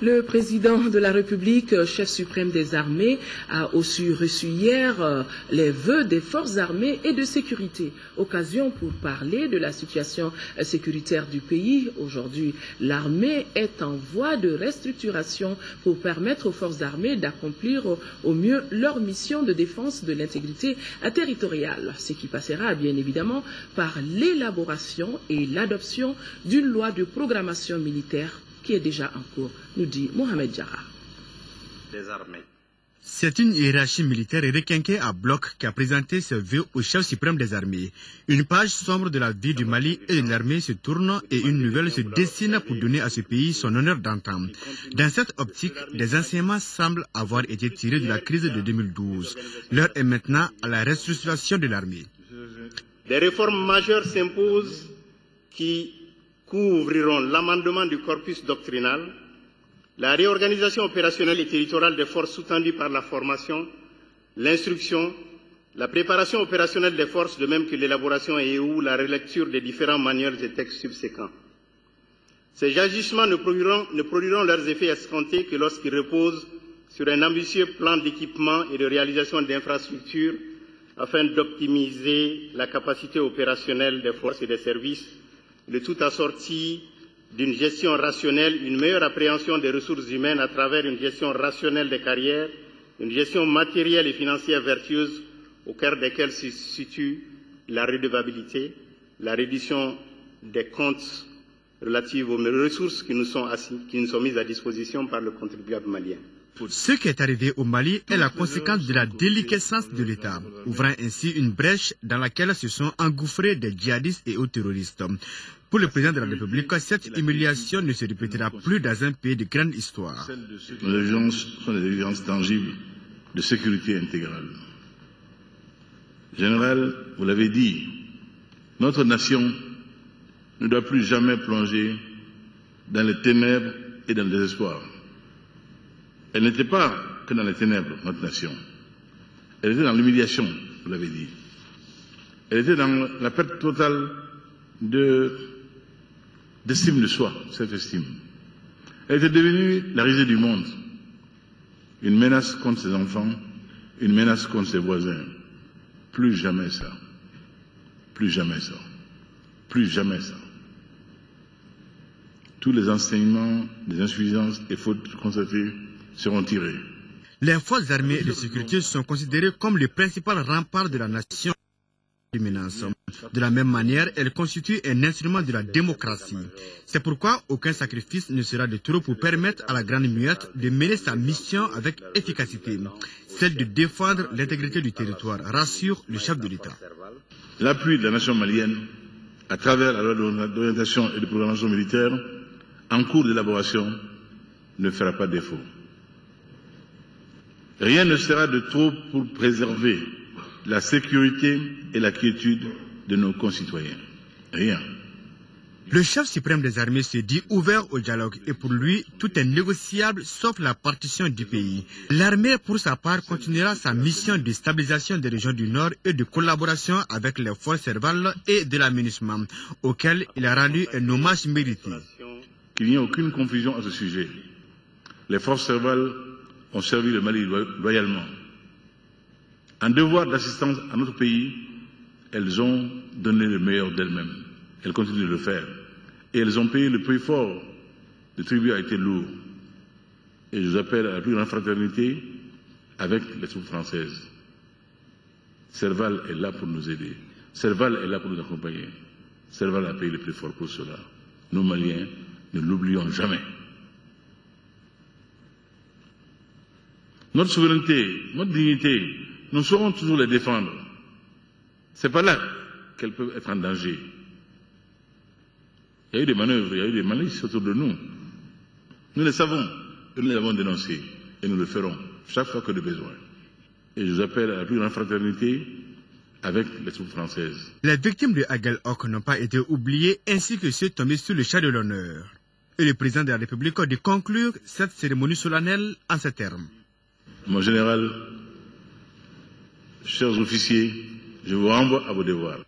Le président de la République, chef suprême des armées, a aussi reçu hier les vœux des forces armées et de sécurité. Occasion pour parler de la situation sécuritaire du pays. Aujourd'hui, l'armée est en voie de restructuration pour permettre aux forces armées d'accomplir au mieux leur mission de défense de l'intégrité territoriale. Ce qui passera bien évidemment par l'élaboration et l'adoption d'une loi de programmation militaire qui est déjà en cours, nous dit Mohamed Diarra. C'est une hiérarchie militaire requinquée à bloc qui a présenté ses vœux au chef suprême des armées. Une page sombre de la vie du Mali et de l'armée se tourne et une nouvelle se dessine pour donner à ce pays son honneur d'antan. Dans cette optique, des enseignements semblent avoir été tirés de la crise de 2012. L'heure est maintenant à la restructuration de l'armée. Des réformes majeures s'imposent qui couvriront l'amendement du corpus doctrinal, la réorganisation opérationnelle et territoriale des forces sous-tendues par la formation, l'instruction, la préparation opérationnelle des forces, de même que l'élaboration et ou la relecture des différents manuels et textes subséquents. Ces agissements ne produiront leurs effets escomptés que lorsqu'ils reposent sur un ambitieux plan d'équipement et de réalisation d'infrastructures afin d'optimiser la capacité opérationnelle des forces et des services, le tout assorti d'une gestion rationnelle, une meilleure appréhension des ressources humaines à travers une gestion rationnelle des carrières, une gestion matérielle et financière vertueuse au cœur desquelles se situe la redevabilité, la reddition des comptes relatifs aux ressources qui nous sont mises à disposition par le contribuable malien. Ce qui est arrivé au Mali est la conséquence de la déliquescence de l'État, ouvrant ainsi une brèche dans laquelle se sont engouffrés des djihadistes et autres terroristes. Pour le président de la République, cette humiliation ne se répétera plus dans un pays de grande histoire. Nos exigences sont des exigences tangibles de sécurité intégrale. Général, vous l'avez dit, notre nation ne doit plus jamais plonger dans les ténèbres et dans le désespoir. Elle n'était pas que dans les ténèbres, notre nation. Elle était dans l'humiliation, vous l'avez dit. Elle était dans la perte totale d'estime de soi, self-estime. Elle était devenue la risée du monde. Une menace contre ses enfants, une menace contre ses voisins. Plus jamais ça. Plus jamais ça. Plus jamais ça. Tous les enseignements des insuffisances et fautes constatées seront tirés. Les forces armées et de sécurité sont considérées comme le principal rempart de la nation. De la même manière, elles constituent un instrument de la démocratie. C'est pourquoi aucun sacrifice ne sera de trop pour permettre à la Grande Muette de mener sa mission avec efficacité, celle de défendre l'intégrité du territoire, rassure le chef de l'État. L'appui de la nation malienne, à travers la loi d'orientation et de programmation militaire, en cours d'élaboration, ne fera pas défaut. Rien ne sera de trop pour préserver la sécurité et la quiétude de nos concitoyens. Rien. Le chef suprême des armées se dit ouvert au dialogue et pour lui, tout est négociable sauf la partition du pays. L'armée, pour sa part, continuera sa mission de stabilisation des régions du Nord et de collaboration avec les forces servales et de l'aménagement, auxquelles il a rendu un hommage mérité. Qu'il n'y ait aucune confusion à ce sujet. Les forces servales ont servi le Mali loyalement. En devoir d'assistance à notre pays, elles ont donné le meilleur d'elles-mêmes. Elles continuent de le faire. Et elles ont payé le prix fort. Le tribut a été lourd. Et je vous appelle à la plus grande fraternité avec les troupes françaises. Serval est là pour nous aider. Serval est là pour nous accompagner. Serval a payé le prix fort pour cela. Nous, Maliens, ne l'oublions jamais. Notre souveraineté, notre dignité, nous saurons toujours les défendre. Ce n'est pas là qu'elles peuvent être en danger. Il y a eu des manœuvres, il y a eu des malices autour de nous. Nous les savons, et nous les avons dénoncés, et nous le ferons chaque fois que de besoin. Et je vous appelle à la plus grande fraternité avec les troupes françaises. Les victimes de Aguelhok n'ont pas été oubliées, ainsi que ceux tombés sous le char de l'honneur. Et le président de la République de conclure cette cérémonie solennelle en ces termes. Mon général, chers officiers, je vous renvoie à vos devoirs.